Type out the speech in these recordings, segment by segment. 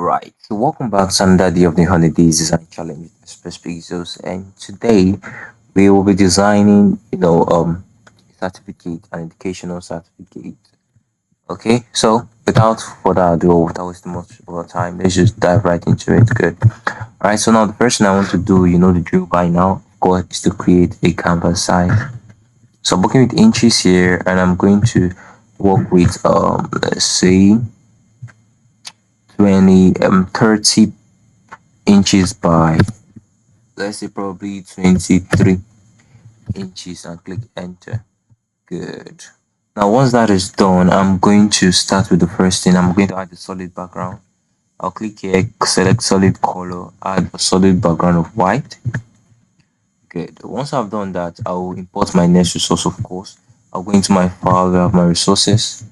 Alright, so welcome back to another day of the holidays design challenge with Xpress-Pixels, and today we will be designing, a certificate, an educational certificate. Okay, so without further ado, or without wasting much of our time, let's just dive right into it. Good. Alright, so now the first thing I want to do, you know the drill by now, of course, is to create a canvas size. So I'm working with inches here, and I'm going to work with let's say 30 inches by, let's say, probably 23 inches, and click enter. Good. Now once that is done, I'm going to start with the first thing. I'm going to add a solid background. I'll click here, select solid color, add a solid background of white. Good. Once I've done that, I will import my next resource. Of course, I'll go into my file where I have my resources.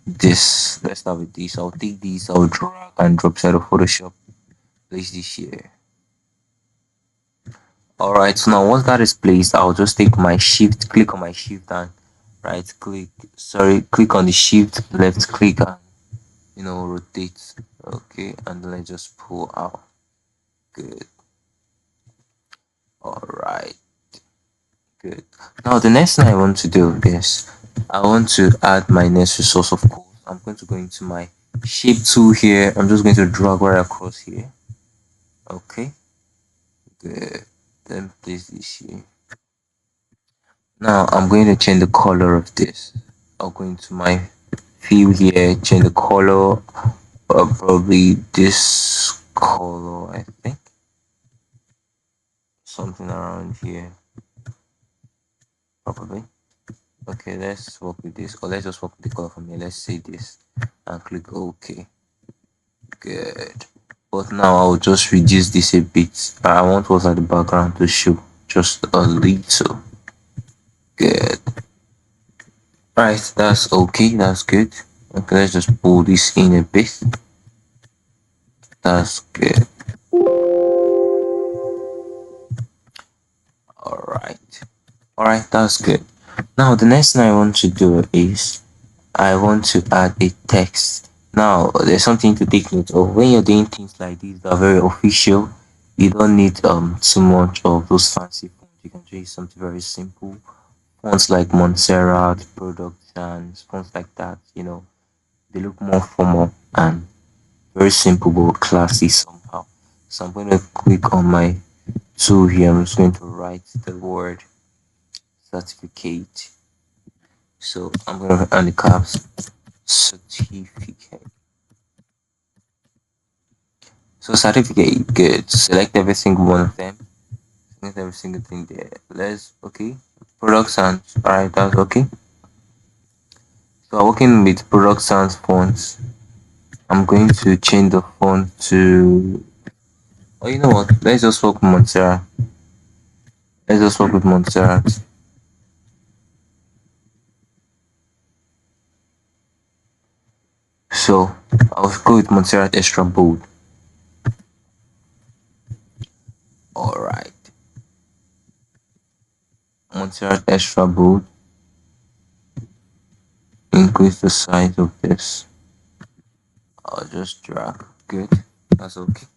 This, let's start with this. I'll take this, I'll drag and drop side of Photoshop, place this here. Alright, so now once that is placed, I'll just take my shift, click on my shift, and click on the shift, left click, and rotate. Okay, and then I just pull out. Good. Alright, good. Now the next thing I want to do is I want to add my next resource. Of course, I'm going to go into my shape tool here. I'm just going to drag right across here. Okay, good. Then place this here. Now I'm going to change the color of this. I'll go into my view here, change the color, probably this color, I think, something around here, probably. Okay, let's work with this, or let's just work with the color from here. Let's say this, and click OK. Good. But now I'll just reduce this a bit. I want what's at the background to show just a little. Good. Right, that's okay, that's good. Okay, let's just pull this in a bit. That's good. Alright. Alright, that's good. Now the next thing I want to do is I want to add a text. Now there's something to take note of. When you're doing things like these that are very official, you don't need too much of those fancy fonts. You can use something very simple. Fonts like Montserrat, Productions, fonts like that, they look more formal and very simple but classy somehow. So I'm going to click on my tool here. I'm just going to write the word certificate. So I'm going to add the caps certificate. So certificate, good. Select every single one of them. Select every single thing there. Let's okay. Product sans. Alright, that's okay. So I'm working with product sans fonts. I'm going to change the font to, oh, you know what? Let's just work with Montserrat. Let's just work with Montserrat. So I'll go with Montserrat extra bold. Alright. Montserrat extra bold. Increase the size of this. I'll just drag. Good. That's okay.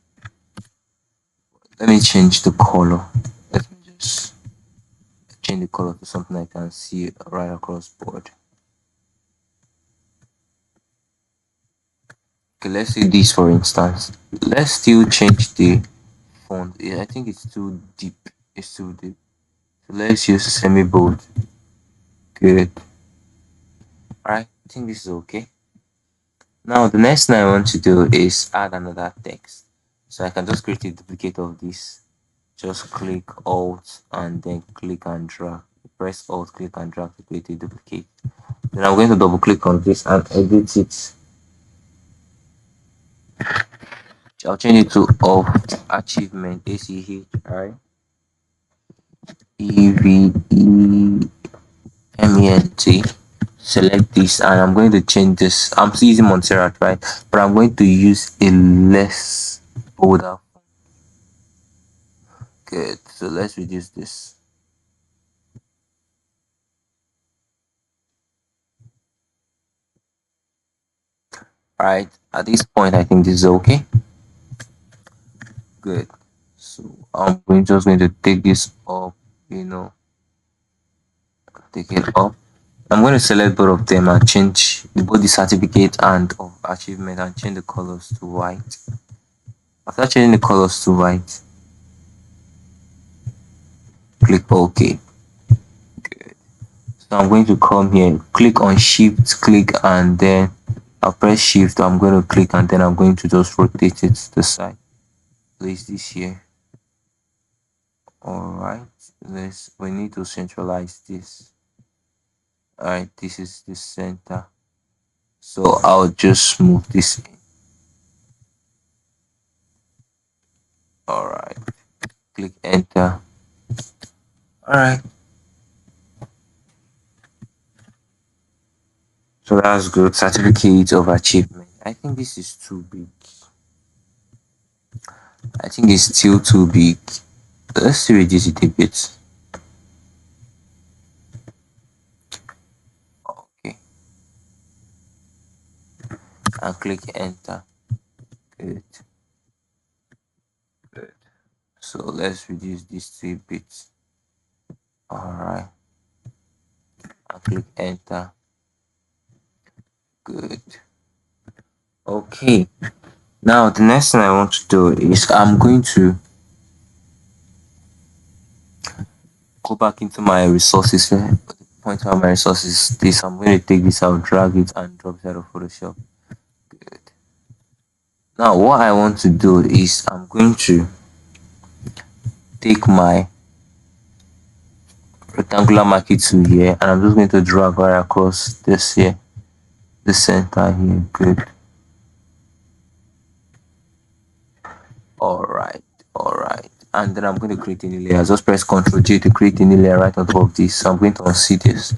Let me change the color. Let me just change the color to something I can see right across board. Okay, let's say this for instance. Let's still change the font. Yeah, I think it's too deep. It's too deep. So let's use semi bold. Good. Alright, I think this is okay. Now the next thing I want to do is add another text. So I can just create a duplicate of this. Just click Alt and then click and drag. Press Alt, click and drag to create a duplicate. Then I'm going to double click on this and edit it. I'll change it to of achievement ACH. Alright. EVEMENT. Select this and I'm going to change this. I'm still using Montserrat, right? But I'm going to use a less bolder. Good. So let's reduce this. Alright. At this point, I think this is okay. Good. So just going to take this up, you know, take it up. I'm going to select both of them and change both the certificate and of achievement and change the colors to white. After changing the colors to white, click OK. Good. So I'm going to come here, click on Shift, click, and then I'll press Shift. I'm going to click and then I'm going to just rotate it to the side. Place this here. Alright, we need to centralize this. Alright, this is the center. So I'll just move this in. Alright, click enter. Alright, so that's good. Certificate of achievement. I think this is too big. I think it's still too big. Let's reduce it a bit. Okay, and click enter. Good, good. So let's reduce this to a bit. Alright, and click enter. Good. Okay. Now the next thing I want to do is I'm going to go back into my resources here. Point out my resources. This I'm going to take this out, drag it, and drop it out of Photoshop. Good. Now what I want to do is I'm going to take my rectangular marquee tool here, and I'm just going to drag right across this here, the center here. Good. Alright, alright. And then I'm going to create a new layer. Just press Ctrl J to create a new layer right on top of this. So I'm going to unsee this.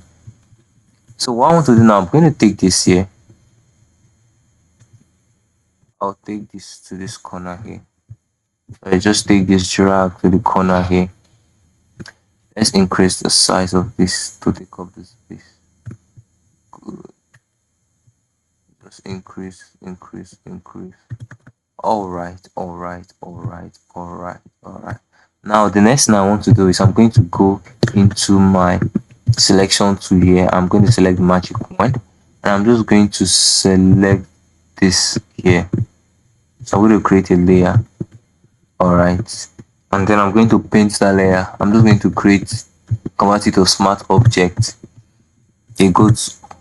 So what I want to do now, I'm going to take this here. I'll take this to this corner here. I just take this drag to the corner here. Let's increase the size of this to take up the space. Good. Just increase, increase, increase. Alright, alright, alright, alright, alright. Now the next thing I want to do is I'm going to go into my selection tool here. I'm going to select the magic wand and I'm just going to select this here. So I'm going to create a layer. Alright, and then I'm going to paint that layer. I'm just going to convert it to smart object. You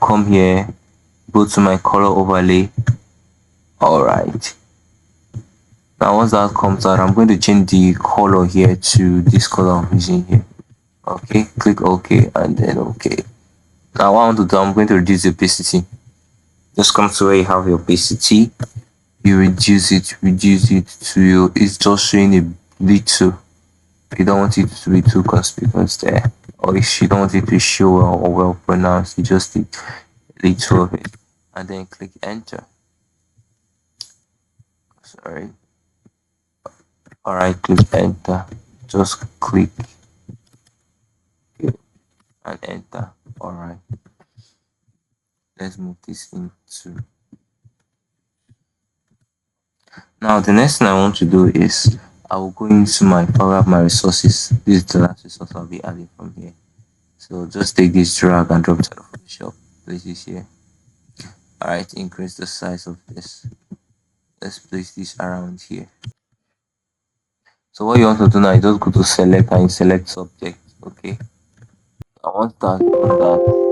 come here, go to my color overlay. Alright, now once that comes out, I'm going to change the color here to this color I'm using here. Okay, click OK and then OK. Now what I want to do, I'm going to reduce the opacity. Just come to where you have your opacity, you reduce it to it's just showing a little. You don't want it to be too conspicuous there, or if you don't want it to show well or well pronounced, you just take a little of it and then click enter. Sorry. Alright, click enter. Just click and enter. Alright, let's move this into. Now the next thing I want to do is I will go into my power up my resources. This is the last resource I'll be adding from here. So just take this, drag and drop it out of Photoshop. Place this here. Alright, increase the size of this. Let's place this around here. So what you want to do now, you just go to select and you select subject. Okay, I want that on that.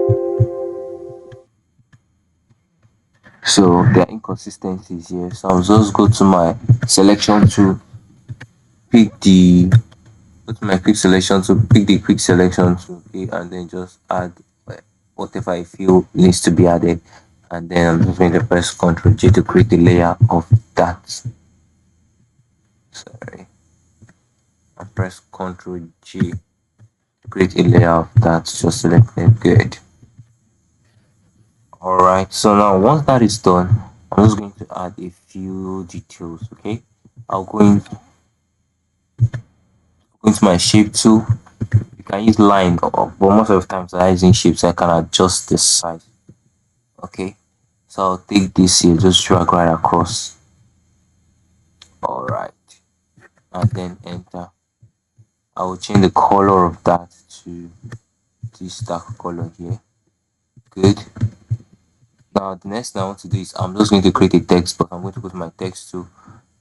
So there are inconsistencies here, so I'll just go to my selection to pick the go to my quick selection to pick the quick selection to okay, and then just add whatever I feel needs to be added, and then I'm just going to press Ctrl J to create the layer of that. Sorry, I press Ctrl J to create a layer of that. Just select it. Good. Alright, so now once that is done, I'm just going to add a few details. Okay, I'll go into my shape tool. You can use line, but most of the times I'm using shapes, so I can adjust the size. Okay, so I'll take this here, just drag right across. Alright, and then enter. I will change the color of that to this dark color here. Good. Now the next thing I want to do is I'm just going to create a text box. I'm going to go to my text tool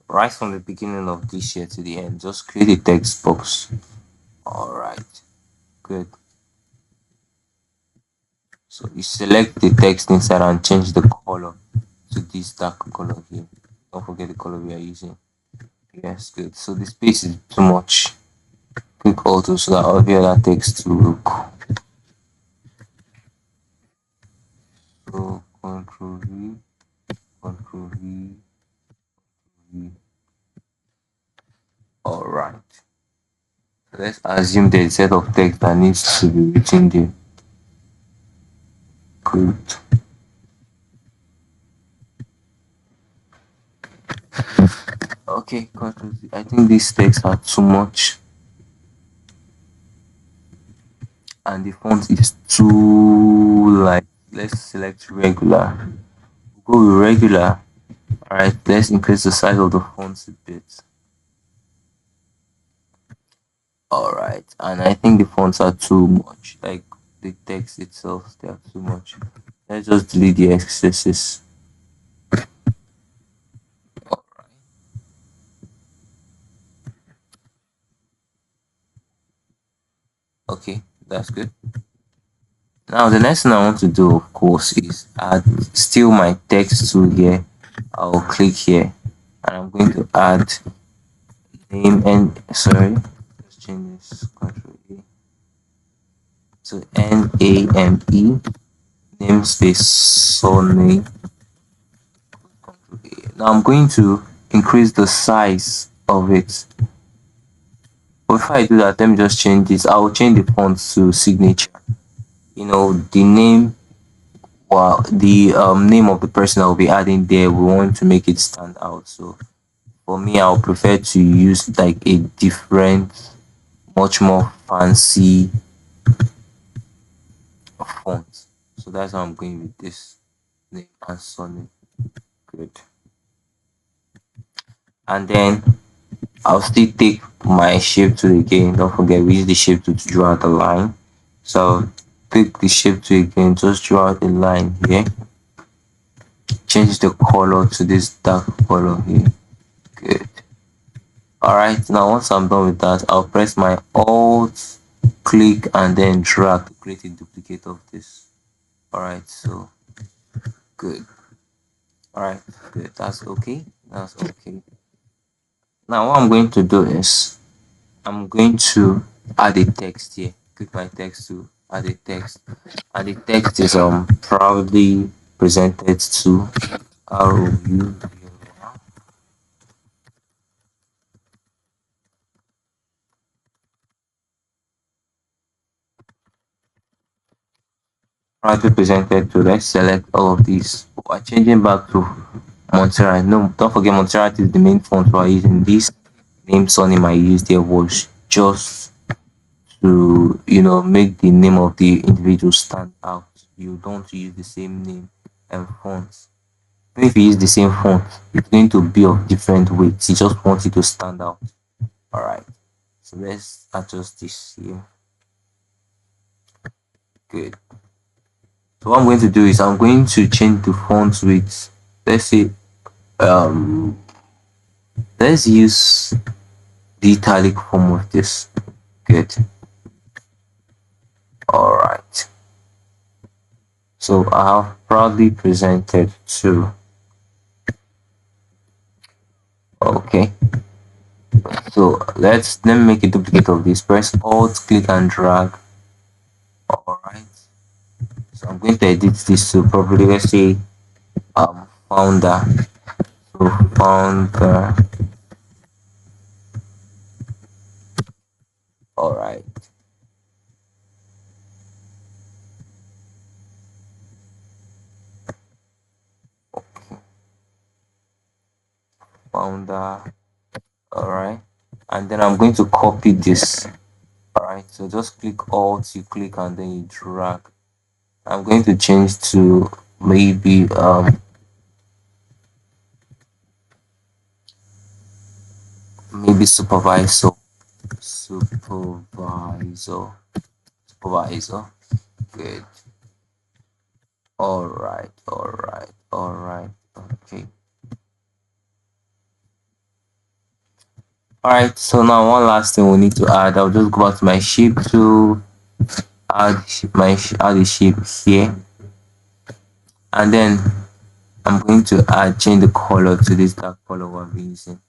right from the beginning of this year to the end. Just create a text box. Alright, good. So you select the text inside and change the color to this dark color here. Don't forget the color we are using. Yes, good. So the space is too much. Click Alt so that all the other text will look. So Control V, Control V, V. Alright. Let's assume there's a set of text that needs to be written there. Good. Okay, Control Z. I think these texts are too much and the font is too light. Let's select regular. Go with regular. Alright, let's increase the size of the font a bit. Alright, and I think the fonts are too much. Like the text itself, they are too much. Let's just delete the excesses. Okay, that's good. Now the next thing I want to do, of course, is add still my text tool here. I'll click here and I'm going to add name and sorry, let's change this control A to NAME namespace surname. Now I'm going to increase the size of it. But before I do that, let me just change this. I will change the font to signature. You know, the name, well, the name of the person I will be adding there, we want to make it stand out. So for me, I'll prefer to use like a different, much more fancy font. So that's how I'm going with this name and surname. Good. And then I'll still take my shape tool again. Don't forget we use the shape tool to draw out the line. So I'll take the shape tool again, just draw out a line here. Change the color to this dark color here. Good. Alright, now once I'm done with that, I'll press my Alt, click and then drag to create a duplicate of this. Alright, so good. Alright, good. That's okay. That's okay. Now what I'm going to do is I'm going to add a text here. Click my text to add a text. And the text is proudly presented to ROU. Proudly presented to, let's select all of these. We're changing back to Montserrat. No, don't forget Montserrat is the main font we're using. This name surname I used there was just to make the name of the individual stand out. You don't use the same name and font. Even if you use the same font, it's going to be of different weights. You just want it to stand out. Alright. So let's adjust this here. Good. So what I'm going to do is I'm going to change the font width. Let's say um let's use the italic form of this. Good. Alright. So I have proudly presented to. Okay. So let me make a duplicate of this. Press Alt, click and drag. Alright. So I'm going to edit this to probably, let's say founder. So founder. Alright. Founder. Alright. And then I'm going to copy this. Alright, so just click Alt, you click and then you drag. I'm going to change to maybe maybe supervisor, supervisor. Good. All right. Okay. All right. So now one last thing we need to add. I'll just go back to my shape to add the shape here, and then I'm going to change the color to this dark color we're using.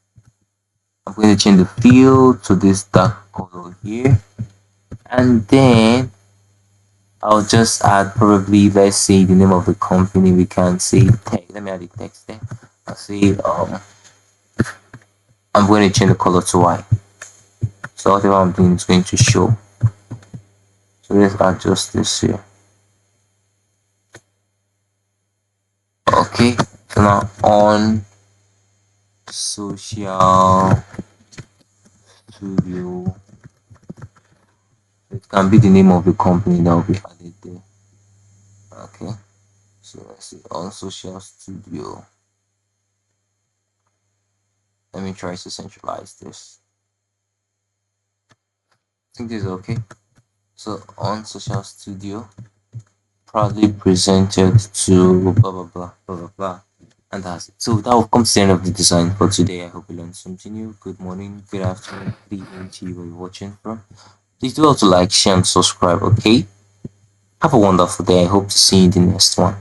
I'm going to change the fill to this dark color here, and then I'll just add probably, let's say, the name of the company. We can say text. Let me add the text there. I'll say I'm going to change the color to white. So whatever I'm doing is going to show. So let's adjust this here. Okay. So now on social studio, it can be the name of the company that will be added there. Okay. So let's see on social studio. Let me try to centralize this. I think this is okay. So on social studio, proudly presented to blah blah blah blah blah blah. And that's it. So that will come to the end of the design for today. I hope you learned something new. Good morning, good afternoon, good evening to you where you're watching from. Please do also like, share, and subscribe, okay? Have a wonderful day. I hope to see you in the next one.